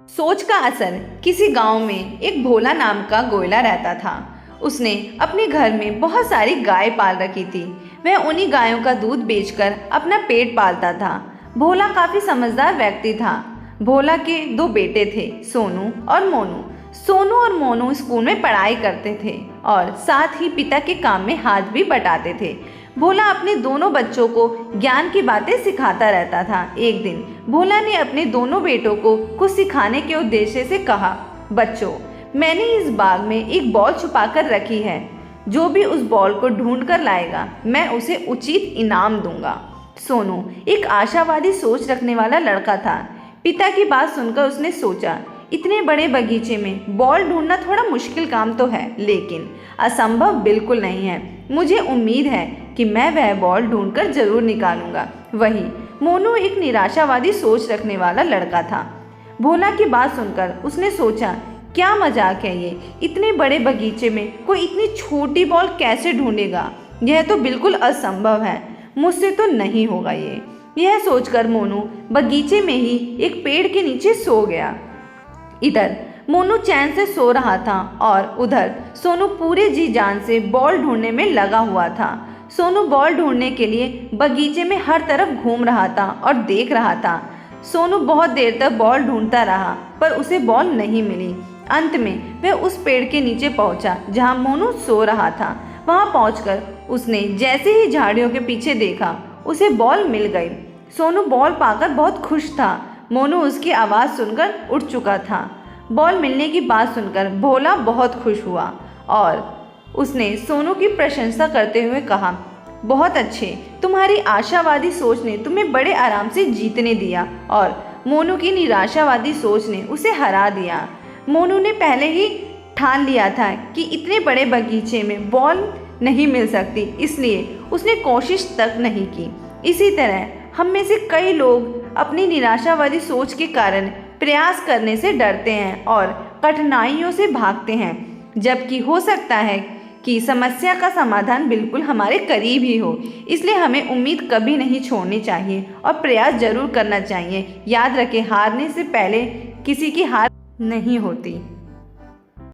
सोच का असर। किसी गांव में एक भोला नाम का गोयला रहता था। उसने अपने घर में बहुत सारी गाय पाल रखी थी। वह उन्हीं गायों का दूध बेचकर अपना पेट पालता था। भोला काफी समझदार व्यक्ति था। भोला के दो बेटे थे, सोनू और मोनू। सोनू और मोनू स्कूल में पढ़ाई करते थे और साथ ही पिता के काम में हाथ भी बटाते थे। भोला अपने दोनों बच्चों को ज्ञान की बातें सिखाता रहता था। एक दिन भोला ने अपने दोनों बेटों को कुछ सिखाने के उद्देश्य से कहा, बच्चों, मैंने इस बाग में एक बॉल छुपा कर रखी है। जो भी उस बॉल को ढूंढ कर लाएगा, मैं उसे उचित इनाम दूंगा। सोनू एक आशावादी सोच रखने वाला लड़का था। पिता की बात सुनकर उसने सोचा, इतने बड़े बगीचे में बॉल ढूंढना थोड़ा मुश्किल काम तो है, लेकिन असंभव बिल्कुल नहीं है। मुझे उम्मीद है कि मैं वह बॉल ढूंढकर जरूर निकालूंगा। वही मोनू एक निराशावादी सोच रखने वाला लड़का था। भोला की बात सुनकर उसने सोचा, क्या मजाक है ये, इतने बड़े बगीचे में कोई इतनी छोटी बॉल कैसे ढूंढेगा? यह तो बिल्कुल असंभव है, मुझसे तो नहीं होगा ये। यह सोचकर मोनू बगीचे में ही एक पेड़ के नीचे सो गया। इधर मोनू चैन से सो रहा था और उधर सोनू पूरे जी जान से बॉल ढूंढने में लगा हुआ था। सोनू बॉल ढूंढने के लिए बगीचे में हर तरफ घूम रहा था और देख रहा था। सोनू बहुत देर तक बॉल ढूंढता रहा, पर उसे बॉल नहीं मिली। अंत में वह उस पेड़ के नीचे पहुंचा जहां मोनू सो रहा था। वहां पहुंचकर उसने जैसे ही झाड़ियों के पीछे देखा, उसे बॉल मिल गई। सोनू बॉल पाकर बहुत खुश था। मोनू उसकी आवाज़ सुनकर उठ चुका था। बॉल मिलने की बात सुनकर भोला बहुत खुश हुआ और उसने सोनू की प्रशंसा करते हुए कहा, बहुत अच्छे, तुम्हारी आशावादी सोच ने तुम्हें बड़े आराम से जीतने दिया और मोनू की निराशावादी सोच ने उसे हरा दिया। मोनू ने पहले ही ठान लिया था कि इतने बड़े बगीचे में बॉल नहीं मिल सकती, इसलिए उसने कोशिश तक नहीं की। इसी तरह हम में से कई लोग अपनी निराशावादी सोच के कारण प्रयास करने से डरते हैं और कठिनाइयों से भागते हैं, जबकि हो सकता है कि समस्या का समाधान बिल्कुल हमारे करीब ही हो। इसलिए हमें उम्मीद कभी नहीं छोड़नी चाहिए और प्रयास जरूर करना चाहिए। याद रखें, हारने से पहले किसी की हार नहीं होती।